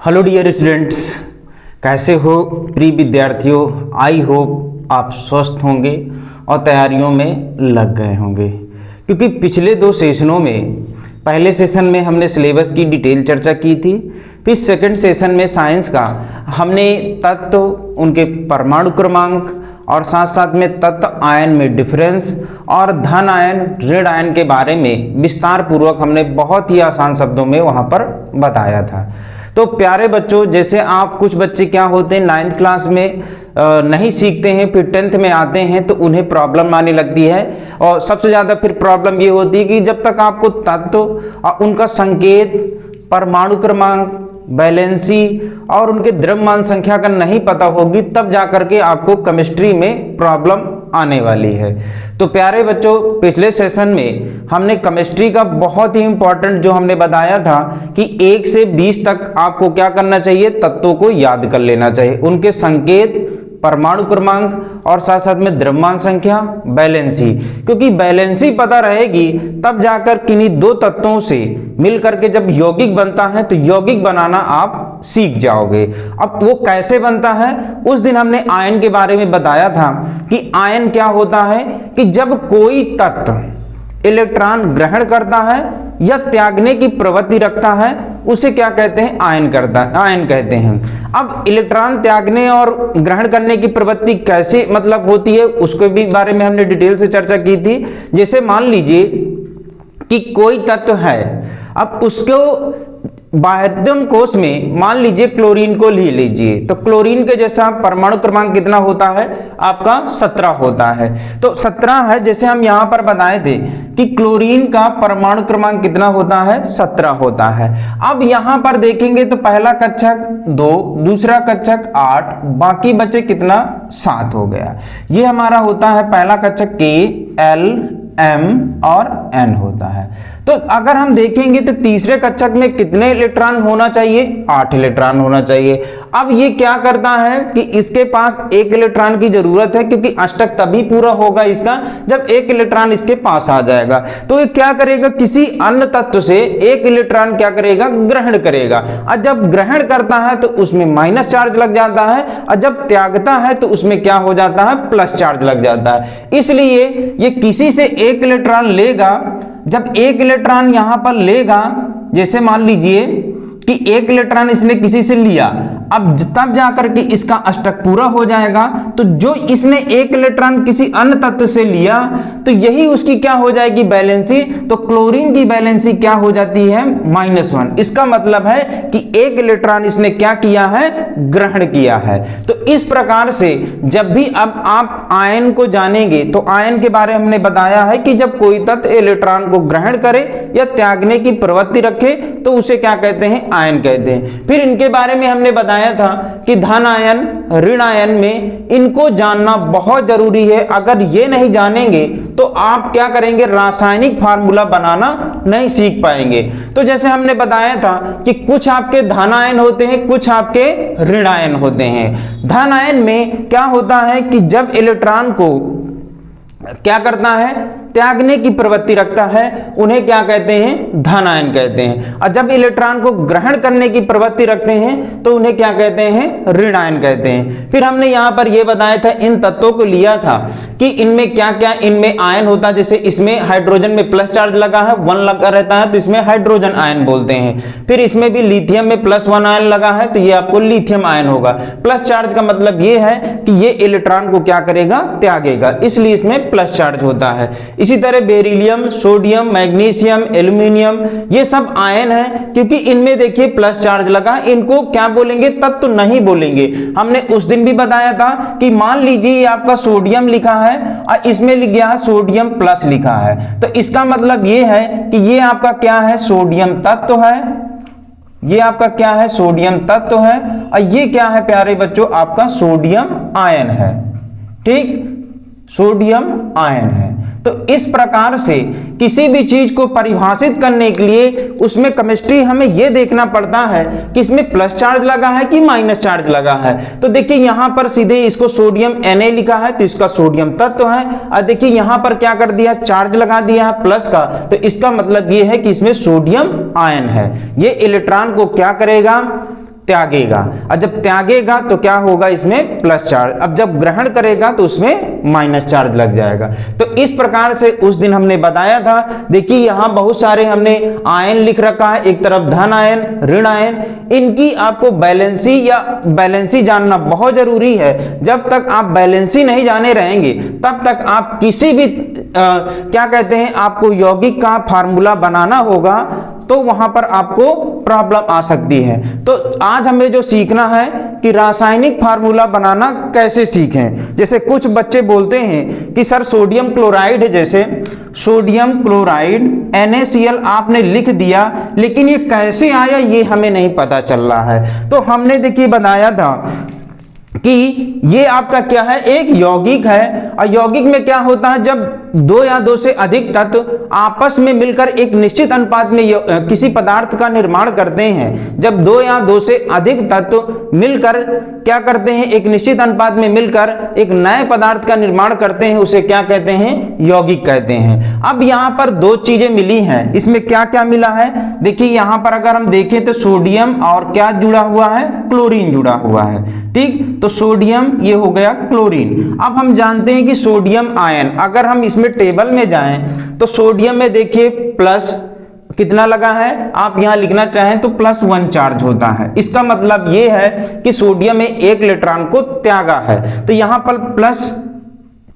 Hello dear students, कैसे हो प्रिय विद्यार्थियों। आई होप आप स्वस्थ होंगे और तैयारियों में लग गए होंगे, क्योंकि पिछले दो सेशनों में पहले सेशन में हमने सिलेबस की डिटेल चर्चा की थी, फिर सेकंड सेशन में साइंस का हमने तत्व, उनके परमाणु क्रमांक और साथ साथ में तत्व आयन में डिफरेंस और धन आयन ऋण आयन के बारे में विस्तार पूर्वक हमने बहुत ही आसान शब्दों में वहाँ पर बताया था। तो प्यारे बच्चों, जैसे आप कुछ बच्चे क्या होते हैं 9th क्लास में नहीं सीखते हैं, फिर 10th में आते हैं तो उन्हें प्रॉब्लम आने लगती है। और सबसे ज़्यादा फिर प्रॉब्लम ये होती है कि जब तक आपको तत्व और उनका संकेत, परमाणु क्रमांक, बैलेंसी और उनके द्रव्यमान संख्या का नहीं पता होगी, तब जाकर के आपको केमिस्ट्री में प्रॉब्लम आने वाली है। तो प्यारे बच्चों, पिछले सेशन में हमने केमिस्ट्री का बहुत ही इंपॉर्टेंट जो हमने बताया था कि 1 से 20 तक आपको क्या करना चाहिए, तत्वों को याद कर लेना चाहिए, उनके संकेत, परमाणु क्रमांक और साथ साथ में द्रव्यमान संख्या, बैलेंसी। क्योंकि बैलेंसी पता रहेगी तब जाकर किन्हीं दो तत्वों से मिलकर के जब यौगिक बनता है तो यौगिक बनाना आप सीख जाओगे। अब वो कैसे बनता है, उस दिन हमने आयन के बारे में बताया था कि आयन क्या होता है कि जब कोई तत्व इलेक्ट्रॉन ग्रहण करता है या त्यागने की प्रवृत्ति रखता है, उसे क्या कहते हैं, आयन कहते हैं। अब इलेक्ट्रॉन त्यागने और ग्रहण करने की प्रवृत्ति कैसे मतलब होती है, उसके भी बारे में हमने डिटेल से चर्चा की थी। जैसे मान लीजिए कि कोई तत्व है, अब उसको बाह्यतम कोश में मान लीजिए क्लोरीन को ले लीजिए, तो क्लोरीन के जैसा परमाणु क्रमांक कितना होता है आपका, 17 होता है। तो 17 है, जैसे हम यहां पर बताए थे कि क्लोरीन का परमाणु क्रमांक कितना होता है, 17 होता है। अब यहां पर देखेंगे तो पहला कक्षक 2, दूसरा कक्षक 8, बाकी बचे कितना, 7 हो गया। ये हमारा होता है पहला कक्षक K, L, M और N होता है। तो अगर हम देखेंगे तो तीसरे कक्षक में कितने इलेक्ट्रॉन होना चाहिए, 8 इलेक्ट्रॉन होना चाहिए। अब ये क्या करता है कि इसके पास 1 इलेक्ट्रॉन की जरूरत है, क्योंकि अष्टक तभी पूरा होगा इसका जब 1 इलेक्ट्रॉन इसके पास आ जाएगा। तो ये क्या करेगा, किसी अन्य तत्व से 1 इलेक्ट्रॉन क्या करेगा, ग्रहण करेगा। और जब ग्रहण करता है तो उसमें माइनस चार्ज लग जाता है, और जब त्यागता है तो उसमें क्या हो जाता है, प्लस चार्ज लग जाता है। इसलिए ये किसी से 1 इलेक्ट्रॉन लेगा, जब 1 इलेक्ट्रॉन यहां पर लेगा, जैसे मान लीजिए कि 1 इलेक्ट्रॉन इसने किसी से लिया, अब तब जाकर के इसका अष्टक पूरा हो जाएगा। तो जो इसने 1 इलेक्ट्रॉन किसी अन्य तत्व से लिया तो यही उसकी क्या हो जाएगी, बैलेंसी। तो क्लोरीन की बैलेंसी क्या हो जाती है, -1। इसका मतलब है कि 1 इलेक्ट्रॉन इसने क्या किया है, ग्रहण किया है। तो इस प्रकार से जब भी अब आप आयन को जानेंगे तो आयन के बारे में हमने बताया है कि जब कोई तत्व इलेक्ट्रॉन को ग्रहण करे या त्यागने की प्रवृत्ति रखे तो उसे क्या कहते हैं, आयन कहते हैं। फिर इनके बारे में हमने बताया था कि धन आयन, ऋण आयन में इनको जानना बहुत जरूरी है। अगर ये नहीं जानेंगे तो आप क्या करेंगे, रासायनिक फार्मूला बनाना नहीं सीख पाएंगे। तो जैसे हमने बताया था कि कुछ आपके धन आयन होते हैं, कुछ आपके ऋण आयन होते हैं। धन आयन में क्या होता है कि जब इलेक्ट्रॉन को क्या करता है, त्यागने की प्रवृत्ति रखता है, उन्हें क्या कहते हैं, धन आयन कहते हैं। और जब इलेक्ट्रॉन को ग्रहण करने की प्रवृत्ति रखते हैं तो उन्हें क्या कहते हैं, ऋण आयन कहते हैं। फिर हमने यहां पर यह बताया था, इन तत्वों को लिया था कि इनमें क्या क्या इनमें आयन होता है। जैसे इसमें हाइड्रोजन में प्लस चार्ज लगा है, 1 लगा रहता है तो इसमें हाइड्रोजन आयन बोलते हैं। फिर इसमें भी लिथियम में +1 आयन लगा है तो ये आपको लिथियम आयन होगा। प्लस चार्ज का मतलब ये है कि ये इलेक्ट्रॉन को क्या करेगा, त्यागेगा, इसलिए इसमें प्लस चार्ज होता है। इसी तरह बेरिलियम, सोडियम, मैग्नीशियम, एल्यूमिनियम, ये सब आयन है, क्योंकि इनमें देखिए प्लस चार्ज लगा। इनको क्या बोलेंगे, तत्व नहीं बोलेंगे। हमने उस दिन भी बताया था कि मान लीजिए ये आपका सोडियम लिखा है और इसमें लिख गया है सोडियम प्लस लिखा है, तो इसका मतलब ये है कि ये आपका क्या है, सोडियम तत्व है। ये आपका क्या है, सोडियम तत्व है। और ये क्या है प्यारे बच्चों, आपका सोडियम आयन है। ठीक, सोडियम आयन है। तो इस प्रकार से किसी भी चीज को परिभाषित करने के लिए उसमें केमिस्ट्री हमें यह देखना पड़ता है कि इसमें प्लस चार्ज लगा है कि माइनस चार्ज लगा है। तो देखिए यहां पर सीधे इसको सोडियम Na लिखा है तो इसका सोडियम तत्व है, और देखिए यहां पर क्या कर दिया, चार्ज लगा दिया है प्लस का, तो इसका मतलब यह है कि इसमें सोडियम आयन है। ये इलेक्ट्रॉन को क्या करेगा, त्यागेगा, और जब त्यागेगा तो क्या होगा, इसमें प्लस चार्ज, अब जब ग्रहण करेगा तो उसमें माइनस चार्ज लग जाएगा। तो इस प्रकार से उस दिन हमने बताया था। देखिए यहाँ बहुत सारे हमने आयन लिख रखा है, एक तरफ धन आयन, ऋण आयन, इनकी आपको बैलेंसी या बैलेंसी जानना बहुत जरूरी है। जब तक आप बैलेंसी नहीं जाने रहेंगे तब तक आप किसी भी क्या कहते हैं, आपको यौगिक का फार्मूला बनाना होगा तो वहां पर आपको प्रॉब्लम आ सकती है। तो आज हमें जो सीखना है कि रासायनिक फार्मूला बनाना कैसे सीखें। जैसे कुछ बच्चे बोलते हैं कि सर सोडियम क्लोराइड है, जैसे सोडियम क्लोराइड NaCl आपने लिख दिया, लेकिन ये कैसे आया ये हमें नहीं पता चल रहा है। तो हमने देखिए बताया था कि ये आपका क्या है, एक यौगिक है, और यौगिक में क्या होता है, जब दो या दो से अधिक तत्व आपस में मिलकर एक निश्चित अनुपात में किसी पदार्थ का निर्माण करते हैं, जब दो या दो से अधिक तत्व मिलकर क्या करते हैं, एक निश्चित अनुपात में मिलकर एक नए पदार्थ का निर्माण करते हैं, उसे क्या कहते हैं, यौगिक कहते हैं। अब यहाँ पर दो चीजें मिली हैं, इसमें क्या क्या मिला है, देखिए यहाँ पर अगर हम देखें तो सोडियम और क्या जुड़ा हुआ है, क्लोरीन जुड़ा हुआ है, ठीक। तो सोडियम ये हो गया क्लोरीन। अब हम जानते हैं कि सोडियम आयन, अगर हम इसमें टेबल में जाएं तो सोडियम में देखिए प्लस कितना लगा है, आप यहां लिखना चाहें तो +1 चार्ज होता है। इसका मतलब ये है कि सोडियम में 1 इलेक्ट्रॉन को त्यागा है, तो यहां पर प्लस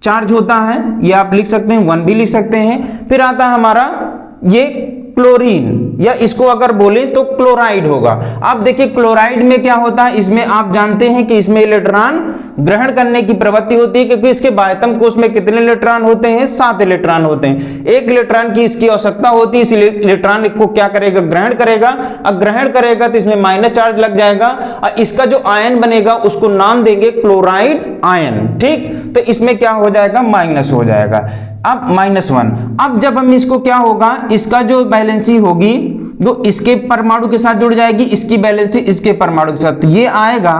चार्ज होता है, ये आप लिख सकते हैं, 1 भी लिख सकते हैं। फिर आता है हमारा ये क्लोरीन, या इसको अगर बोले तो क्लोराइड होगा। अब देखिए क्लोराइड में क्या होता है, इसमें आप जानते हैं कि इसमें इलेक्ट्रॉन ग्रहण करने की प्रवृत्ति होती है, क्योंकि इसके बाह्यतम कोश में कितने इलेक्ट्रॉन होते हैं, 7 इलेक्ट्रॉन होते हैं। 1 इलेक्ट्रॉन की इसकी आवश्यकता होती है, इसलिए इलेक्ट्रॉन को क्या करेगा, ग्रहण करेगा। अब ग्रहण करेगा तो इसमें माइनस चार्ज लग जाएगा, और इसका जो आयन बनेगा उसको नाम देंगे क्लोराइड आयन, ठीक। तो इसमें क्या हो जाएगा, माइनस हो जाएगा, अब -1। अब जब हम इसको क्या होगा, इसका जो बैलेंसी होगी जो इसके परमाणु के साथ जुड़ जाएगी, इसकी बैलेंसी इसके परमाणु के साथ, तो ये आएगा,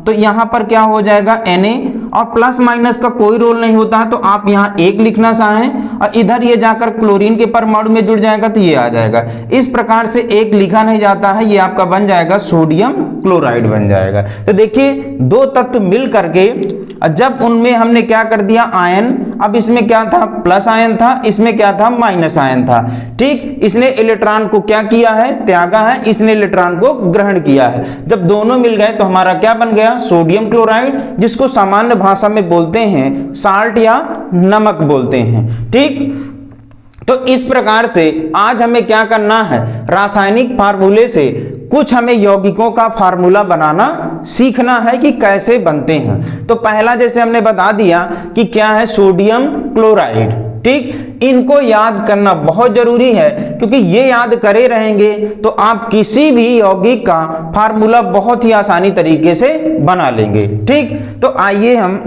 तो यहां पर क्या हो जाएगा Na, और प्लस माइनस का कोई रोल नहीं होता, तो आप यहां 1 लिखना चाहें और इधर ये जाकर क्लोरीन के परमाणु में जुड़ जाएगा तो ये आ जाएगा। इस प्रकार से 1 लिखा नहीं जाता है, ये आपका बन जाएगा सोडियम क्लोराइड बन जाएगा। तो देखिए दो तत्व मिल करके जब उनमें हमने क्या कर दिया, आयन, अब इसमें क्या था, प्लस आयन था, इसमें क्या था, माइनस आयन था, ठीक। इसने इलेक्ट्रॉन को क्या किया है, त्यागा है, इसने इलेक्ट्रॉन को ग्रहण किया है। जब दोनों मिल गए तो हमारा क्या बन गया, सोडियम क्लोराइड, जिसको सामान्य भाषा में बोलते हैं साल्ट या नमक बोलते हैं, ठीक। तो इस प्रकार से आज हमें क्या करना है, रासायनिक फार्मूले से कुछ हमें यौगिकों का फार्मूला बनाना सीखना है कि कैसे बनते हैं। तो पहला जैसे हमने बता दिया कि क्या है, सोडियम क्लोराइड, ठीक। इनको याद करना बहुत जरूरी है, क्योंकि ये याद करे रहेंगे तो आप किसी भी यौगिक का फार्मूला बहुत ही आसानी तरीके से बना लेंगे, ठीक। तो आइए हम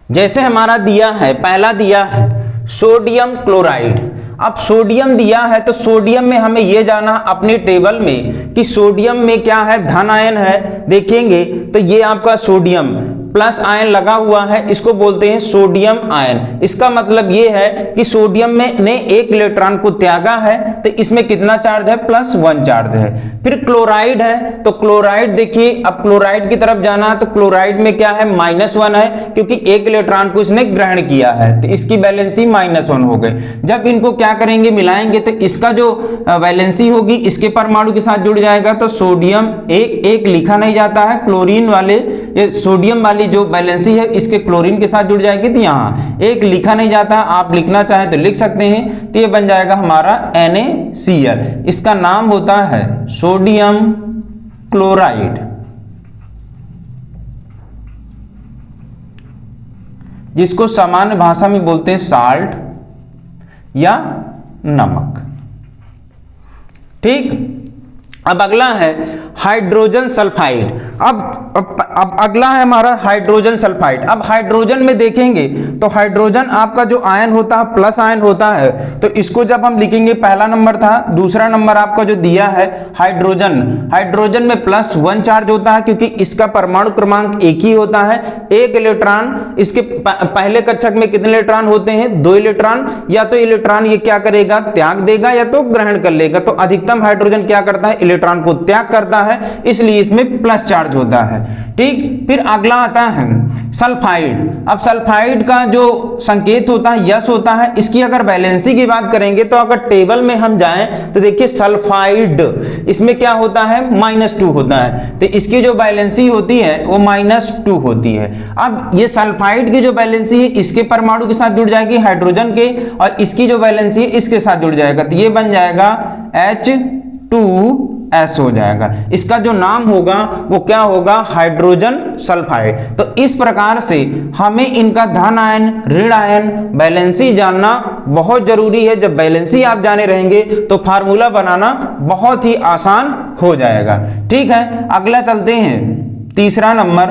जैसे हमारा दिया है, पहला दिया है सोडियम क्लोराइड। अब सोडियम दिया है तो सोडियम में हमें यह जाना अपनी टेबल में कि सोडियम में क्या है, धन आयन है। देखेंगे तो ये आपका सोडियम प्लस आयन लगा हुआ है, इसको बोलते हैं सोडियम आयन। इसका मतलब ये है कि सोडियम में ने 1 इलेक्ट्रॉन को त्यागा है, तो इसमें कितना चार्ज है, +1 चार्ज है। फिर क्लोराइड है, तो क्लोराइड देखिए, अब क्लोराइड की तरफ जाना तो क्लोराइड में क्या है, -1 है, क्योंकि 1 इलेक्ट्रॉन को इसने ग्रहण किया है, तो इसकी बैलेंसी -1 हो गई। जब इनको क्या करेंगे, मिलाएंगे, तो इसका जो वैलेंसी होगी इसके परमाणु के साथ जुड़ जाएगा, तो सोडियम एक लिखा नहीं जाता है, क्लोरीन वाले ये सोडियम वाली जो बैलेंसी है इसके क्लोरीन के साथ जुड़ जाएगी, तो यहाँ 1 लिखा नहीं जाता, आप लिखना चाहें तो लिख सकते हैं। तो ये बन जाएगा हमारा NaCl, इसका नाम होता है सोडियम क्लोराइड, जिसको सामान्य भाषा में बोलते हैं साल्ट या नमक, ठीक। अब अगला है हाइड्रोजन सल्फाइड। अब अगला है हमारा हाइड्रोजन सल्फाइड। अब हाइड्रोजन में देखेंगे तो हाइड्रोजन आपका जो आयन होता है प्लस आयन होता है, तो इसको जब हम लिखेंगे पहला नंबर था, दूसरा नंबर आपका जो दिया है हाइड्रोजन, हाइड्रोजन में +1 चार्ज होता है क्योंकि इसका परमाणु क्रमांक एक ही होता है, 1 इलेक्ट्रॉन। इसके पहले कक्षक में कितने इलेक्ट्रॉन होते हैं? 2 इलेक्ट्रॉन। या तो इलेक्ट्रॉन ये क्या करेगा? त्याग देगा या तो ग्रहण कर लेगा। तो अधिकतम हाइड्रोजन क्या करता है? इलेक्ट्रॉन को त्याग करता है, इसलिए इसमें प्लस चार्ज होता है। ठीक, फिर अगला आता है सल्फाइड। अब सल्फाइड का जो संकेत होता है यस होता है। इसकी अगर बैलेंसी की बात करेंगे तो अगर टेबल में हम जाएं तो देखिए सल्फाइड इसमें क्या होता है? -2 होता है, तो इसकी जो बैलेंसी होती है वो -2 होती है। अब ये सल्फाइड की जो बैलेंसी है इसके परमाणु के साथ जुड़ जाएगी हाइड्रोजन के, और इसकी जो बैलेंसी है इसके साथ जुड़ जाएगा, तो ये बन जाएगा H2S हो जाएगा। इसका जो नाम होगा वो क्या होगा? Hydrogen sulphide. तो इस प्रकार से हमें इनका धन आयन, ऋण आयन, बैलेंसी जानना बहुत जरूरी है। जब बैलेंसी आप जाने रहेंगे तो फार्मूला बनाना बहुत ही आसान हो जाएगा। ठीक है, अगला चलते हैं, तीसरा नंबर।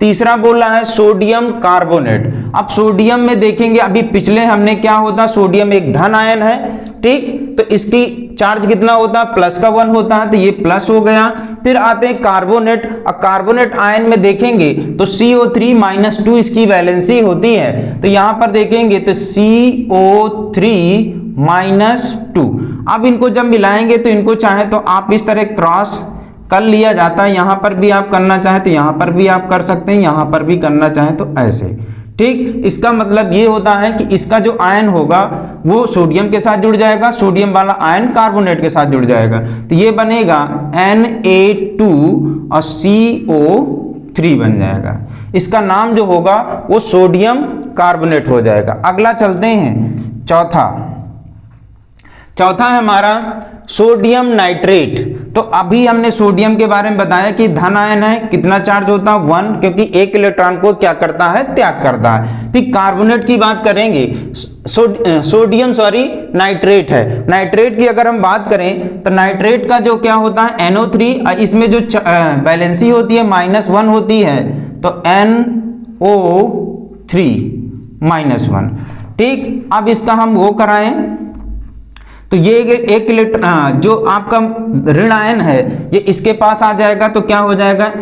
तीसरा बोल रहा है सोडियम कार्बोनेट। अब सोडियम में देखेंगे, अभी पिछले हमने क्या होता, सोडियम एक धन आयन है, ठीक, तो इसकी चार्ज कितना होता है? +1 होता है, तो ये प्लस हो गया। फिर आते हैं कार्बोनेट। अब कार्बोनेट आयन में देखेंगे तो CO3 -2 इसकी वैलेंसी होती है, तो यहां पर देखेंगे तो CO3 -2। अब इनको जब मिलाएंगे तो इनको चाहे तो आप इस तरह क्रॉस कर लिया जाता है, यहां पर भी आप करना चाहें तो यहां पर भी आप कर सकते हैं, यहां पर भी करना चाहें तो ऐसे। ठीक, इसका मतलब ये होता है कि इसका जो आयन होगा वो सोडियम के साथ जुड़ जाएगा, सोडियम वाला आयन कार्बोनेट के साथ जुड़ जाएगा, तो ये बनेगा Na2 और CO3 बन जाएगा। इसका नाम जो होगा वो सोडियम कार्बोनेट हो जाएगा। अगला चलते हैं, चौथा है हमारा सोडियम नाइट्रेट। तो अभी हमने सोडियम के बारे में बताया कि धन आयन है, कितना चार्ज होता है? 1, क्योंकि 1 इलेक्ट्रॉन को क्या करता है? त्याग करता है। फिर कार्बोनेट की बात करेंगे, सोडियम नाइट्रेट है। नाइट्रेट की अगर हम बात करें तो नाइट्रेट का जो क्या होता है? NO3, इसमें जो बैलेंसी होती है -1 होती है, तो NO3 -1। ठीक, अब इसका हम वो कराएं तो ये एक इलेक्ट्रॉन जो आपका ऋण आयन है ये इसके पास आ जाएगा, तो क्या हो जाएगा? Na,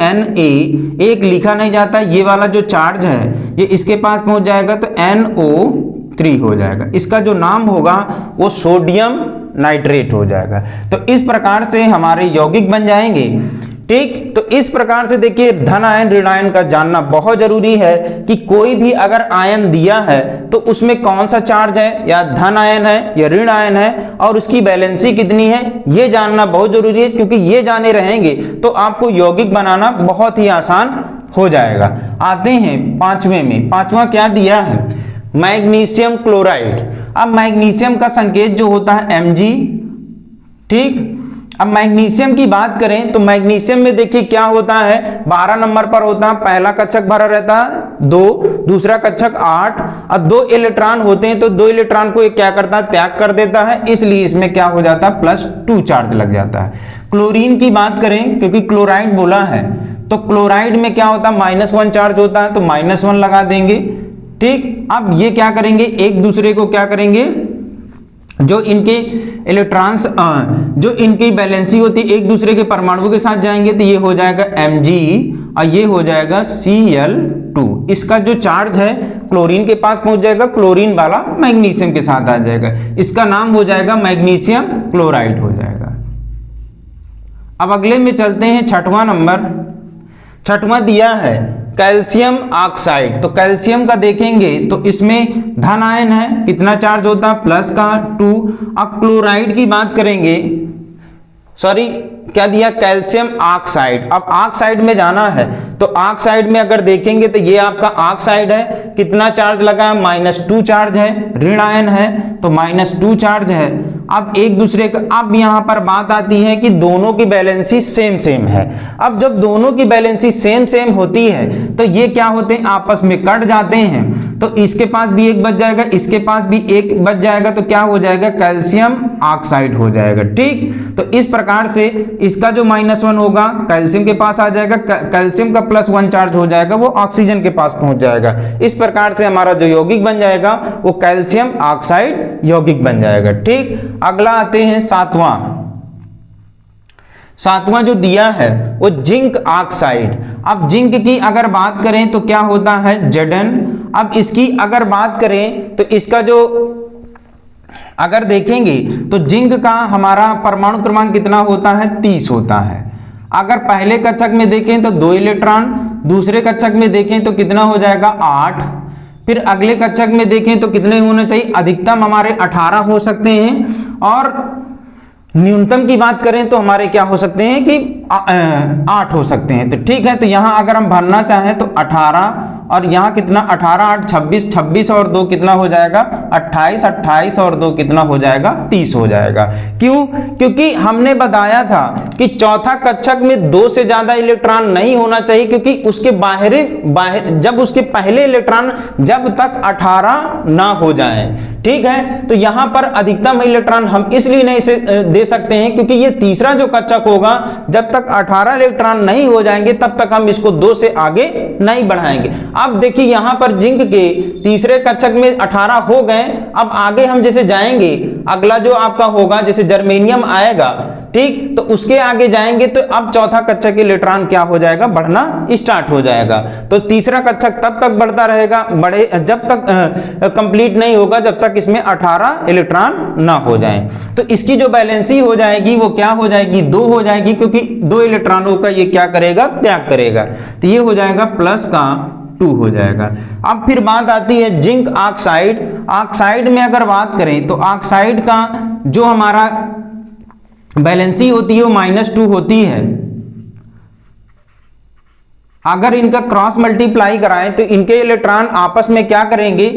एक लिखा नहीं जाता, ये वाला जो चार्ज है ये इसके पास पहुंच जाएगा, तो NO3 हो जाएगा। इसका जो नाम होगा वो सोडियम नाइट्रेट हो जाएगा। तो इस प्रकार से हमारे यौगिक बन जाएंगे। ठीक, तो इस प्रकार से देखिए धन आयन ऋण आयन का जानना बहुत जरूरी है कि कोई भी अगर आयन दिया है तो उसमें कौन सा चार्ज है, या धन आयन है या ऋण आयन है, और उसकी बैलेंसी कितनी है, ये जानना बहुत जरूरी है। क्योंकि ये जाने रहेंगे तो आपको यौगिक बनाना बहुत ही आसान हो जाएगा। आते हैं पांचवें में। पांचवा क्या दिया है? Magnesium chloride. अब मैग्नीशियम का संकेत जो होता है Mg। ठीक, अब मैग्नीशियम की बात करें तो मैग्नीशियम में देखिए क्या होता है? 12 नंबर पर होता है, पहला कक्षक भरा रहता है 2, दूसरा कक्षक 8, और 2 इलेक्ट्रॉन होते हैं, तो 2 इलेक्ट्रॉन को एक क्या करता है? त्याग कर देता है, इसलिए इसमें क्या हो जाता है? +2 चार्ज लग जाता है। क्लोरीन की बात करें, क्योंकि क्लोराइड बोला है, तो क्लोराइड में क्या होता है? -1 चार्ज होता है, तो -1 लगा देंगे। ठीक, अब ये क्या करेंगे? एक दूसरे को क्या करेंगे? जो इनके इलेक्ट्रॉन्स जो इनकी बैलेंसी होती है एक दूसरे के परमाणुओं के साथ जाएंगे, तो ये हो जाएगा Mg और ये हो जाएगा Cl2। इसका जो चार्ज है क्लोरीन के पास पहुंच जाएगा, क्लोरीन वाला मैग्नीशियम के साथ आ जाएगा, इसका नाम हो जाएगा मैग्नीशियम क्लोराइड हो जाएगा। अब अगले में चलते हैं, छठवां नंबर। छठवां दिया है कैल्शियम ऑक्साइड। तो कैल्शियम का देखेंगे तो इसमें धन आयन है, कितना चार्ज होता है? +2। अब क्लोराइड की बात करेंगे, सॉरी क्या दिया? Calcium oxide. अब ऑक्साइड में जाना है तो ऑक्साइड में अगर देखेंगे तो ये आपका ऑक्साइड है, कितना चार्ज लगा है? -2 चार्ज है, ऋण आयन है तो -2 चार्ज है। अब एक दूसरे का, अब यहाँ पर बात आती है कि दोनों की बैलेंसी सेम सेम है। अब जब दोनों की बैलेंसी सेम सेम होती है तो ये क्या होते हैं, आपस में कट जाते हैं। तो इसके पास भी एक बच जाएगा, इसके पास भी एक बच जाएगा, तो क्या हो जाएगा, कैल्शियम ऑक्साइड हो जाएगा। ठीक, तो इस प्रकार से इसका जो -1 होगा कैल्शियम के पास आ जाएगा, कैल्शियम का +1 चार्ज हो जाएगा, वो ऑक्सीजन के पास पहुंच जाएगा। इस प्रकार से हमारा जो यौगिक बन जाएगा वो कैल्शियम ऑक्साइड यौगिक बन जाएगा। ठीक, अगला आते हैं सातवां जो दिया है वो जिंक ऑक्साइड। अब जिंक की अगर बात करें तो क्या होता है, Zn। अब इसकी अगर बात करें तो इसका जो अगर देखेंगे तो जिंक का हमारा परमाणु क्रमांक कितना होता है, 30 होता है। अगर पहले कक्षक में देखें तो 2 इलेक्ट्रॉन, दूसरे कक्षक में देखें तो कितना हो जाएगा, 8। फिर अगले कक्षक में देखें तो कितने होने चाहिए, अधिकतम हमारे 18 हो सकते हैं, और न्यूनतम की बात करें तो हमारे क्या हो सकते हैं कि 8 हो सकते हैं। तो ठीक है, तो यहाँ अगर हम भरना चाहें तो 18, और यहाँ कितना, 18 8 26, 26 और 2 कितना हो जाएगा, 28, 28 और 2 कितना हो जाएगा, 30 हो जाएगा। क्यों, क्योंकि हमने बताया था कि चौथा कक्षक में 2 से ज्यादा इलेक्ट्रॉन नहीं होना चाहिए, क्योंकि उसके बाहर जब उसके पहले इलेक्ट्रॉन जब तक 18 ना हो जाए। ठीक है, तो यहाँ पर अधिकतम इलेक्ट्रॉन हम इसलिए नहीं दे सकते हैं क्योंकि ये तीसरा जो कक्षक होगा जब तक 18 इलेक्ट्रॉन नहीं हो जाएंगे तब तक हम इसको 2 से आगे नहीं बढ़ाएंगे। अब देखिए यहाँ पर जिंक के तीसरे कक्षक में 18 हो गए, अब आगे हम जैसे जाएंगे, अगला जो आपका होगा जैसे जर्मेनियम आएगा, ठीक, तो उसके आगे जाएंगे तो अब चौथा कक्षक इलेक्ट्रॉन क्या हो जाएगा, बढ़ना स्टार्ट हो जाएगा। तो तीसरा कक्षक तब तक बढ़ता रहेगा, जब तक कंप्लीट नहीं होगा, जब तक इसमें 18 इलेक्ट्रॉन ना हो जाए। तो इसकी जो बैलेंसी हो जाएगी वो क्या हो जाएगी, 2 हो जाएगी, क्योंकि 2 इलेक्ट्रॉनों का ये क्या करेगा, त्याग करेगा। तो ये हो जाएगा +2 हो जाएगा। अब फिर बात आती है जिंक ऑक्साइड। ऑक्साइड में अगर बात करें तो ऑक्साइड का जो हमारा बैलेंसी होती है वो -2 होती है। अगर इनका क्रॉस मल्टीप्लाई कराएं तो इनके इलेक्ट्रॉन आपस में क्या करेंगे,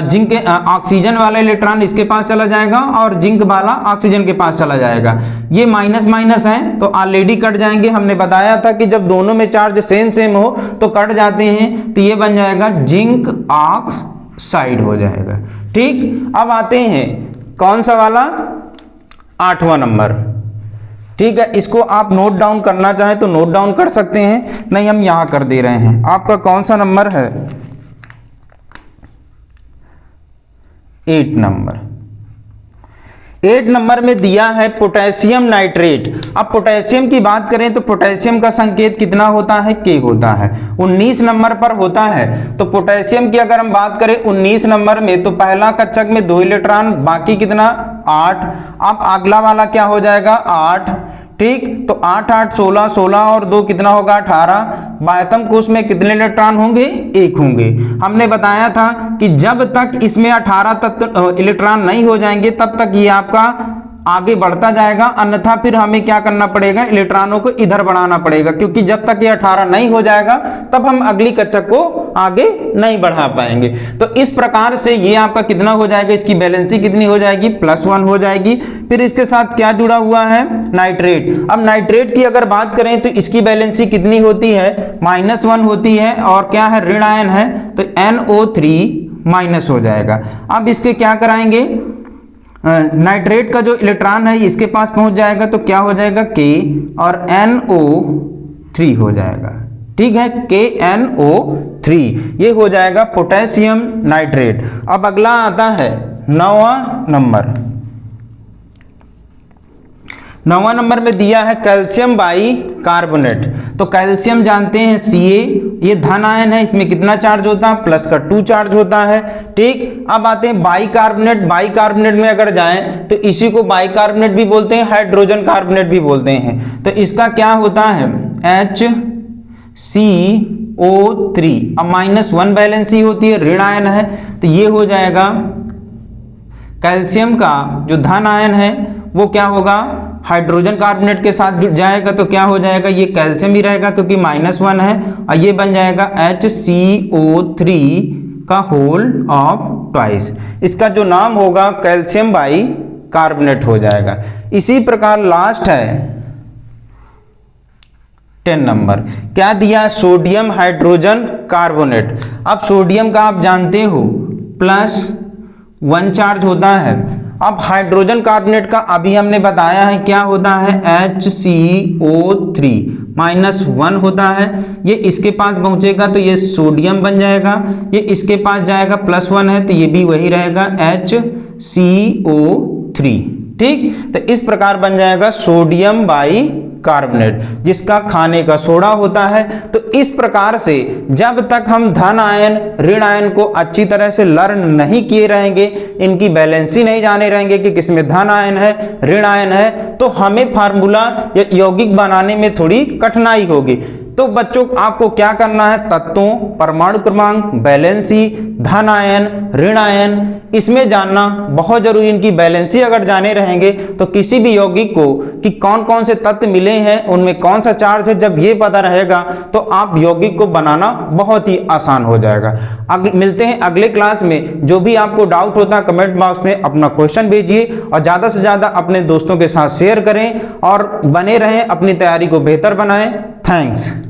जिंक ऑक्सीजन वाला इलेक्ट्रॉन इसके पास चला जाएगा और जिंक वाला ऑक्सीजन के पास चला जाएगा। ये माइनस माइनस है तो ऑलरेडी कट जाएंगे। हमने बताया था कि जब दोनों में चार्ज सेम सेम हो तो कट जाते हैं, तो ये बन जाएगा जिंक ऑक्साइड हो जाएगा। ठीक, अब आते हैं कौन सा वाला, 8वां नंबर। ठीक है, इसको आप नोट डाउन करना चाहें तो नोट डाउन कर सकते हैं, नहीं हम यहां कर दे रहे हैं। आपका कौन सा नंबर है, 8 नंबर। 8 नंबर में दिया है पोटेशियम नाइट्रेट। अब पोटेशियम की बात करें तो पोटेशियम का संकेत कितना होता है, K होता है, 19 नंबर पर होता है। तो पोटेशियम की अगर हम बात करें 19 नंबर में तो पहला कक्षक में 2 इलेक्ट्रॉन, बाकी कितना, 8। अब अगला वाला क्या हो जाएगा, 8। ठीक, तो 8 8 16, 16 और 2 कितना होगा, 18। बाह्यतम कोश में कितने इलेक्ट्रॉन होंगे, 1 होंगे। हमने बताया था कि जब तक इसमें 18 तत्व इलेक्ट्रॉन नहीं हो जाएंगे तब तक ये आपका आगे बढ़ता जाएगा, अन्यथा फिर हमें क्या करना पड़ेगा, इलेक्ट्रॉनों को इधर बढ़ाना पड़ेगा, क्योंकि जब तक ये 18 नहीं हो जाएगा तब हम अगली कक्षक को आगे नहीं बढ़ा पाएंगे। तो इस प्रकार से ये आपका कितना हो जाएगा, इसकी बैलेंसी कितनी हो जाएगी, +1 हो जाएगी। फिर इसके साथ क्या जुड़ा हुआ है, नाइट्रेट। अब नाइट्रेट की अगर बात करें तो इसकी बैलेंसी कितनी होती है, -1 होती है, और क्या है, ऋण आयन है, तो NO3- हो जाएगा। अब इसके क्या कराएंगे, नाइट्रेट का जो इलेक्ट्रॉन है इसके पास पहुंच जाएगा तो क्या हो जाएगा, K और NO3 हो जाएगा। ठीक है, KNO3 ये हो जाएगा पोटेशियम नाइट्रेट। अब अगला आता है 9वां नंबर। 9वां नंबर में दिया है कैल्शियम बाई कार्बोनेट। तो कैल्शियम जानते हैं Ca, ये धन आयन है, इसमें कितना चार्ज होता है, +2 चार्ज होता है। ठीक, अब आते हैं बाई कार्बोनेट। बाई कार्बोनेट में अगर जाएं तो इसी को बाई कार्बोनेट भी बोलते हैं, हाइड्रोजन कार्बोनेट भी बोलते हैं। तो इसका क्या होता है, HCO3। अब -1 बैलेंसी होती है, ऋण आयन है, तो ये हो जाएगा कैल्शियम का जो धन आयन है वो क्या होगा, हाइड्रोजन कार्बोनेट के साथ जुड़ जाएगा तो क्या हो जाएगा, ये कैल्शियम ही रहेगा क्योंकि -1 है, और ये बन जाएगा HCO3 का होल ऑफ ट्वाइस। इसका जो नाम होगा कैल्शियम बाई कार्बोनेट हो जाएगा। इसी प्रकार लास्ट है 10 नंबर, क्या दिया, सोडियम हाइड्रोजन कार्बोनेट। अब सोडियम का आप जानते हो +1 चार्ज होता है। अब हाइड्रोजन कार्बोनेट का अभी हमने बताया है क्या होता है, HCO3 -1 होता है। ये इसके पास पहुंचेगा तो ये सोडियम बन जाएगा, ये इसके पास जाएगा +1 है तो ये भी वही रहेगा HCO3। ठीक, तो इस प्रकार बन जाएगा सोडियम बाई कार्बोनेट, जिसका खाने का सोडा होता है। तो इस प्रकार से जब तक हम धन आयन ऋण आयन को अच्छी तरह से लर्न नहीं किए रहेंगे, इनकी बैलेंसी नहीं जाने रहेंगे कि किसमें धन आयन है ऋण आयन है, तो हमें फार्मूला या यौगिक बनाने में थोड़ी कठिनाई होगी। तो बच्चों आपको क्या करना है, तत्वों, परमाणु क्रमांक, बैलेंसी, धन आयन ऋण आयन, इसमें जानना बहुत जरूरी। इनकी बैलेंसी अगर जाने रहेंगे तो किसी भी यौगिक को कि कौन कौन से तत्व मिले हैं, उनमें कौन सा चार्ज है, जब ये पता रहेगा तो आप यौगिक को बनाना बहुत ही आसान हो जाएगा। मिलते हैं अगले क्लास में। जो भी आपको डाउट होता है कमेंट बॉक्स में अपना क्वेश्चन भेजिए और ज़्यादा से ज़्यादा अपने दोस्तों के साथ शेयर करें और बने रहें, अपनी तैयारी को बेहतर बनाएं। थैंक्स।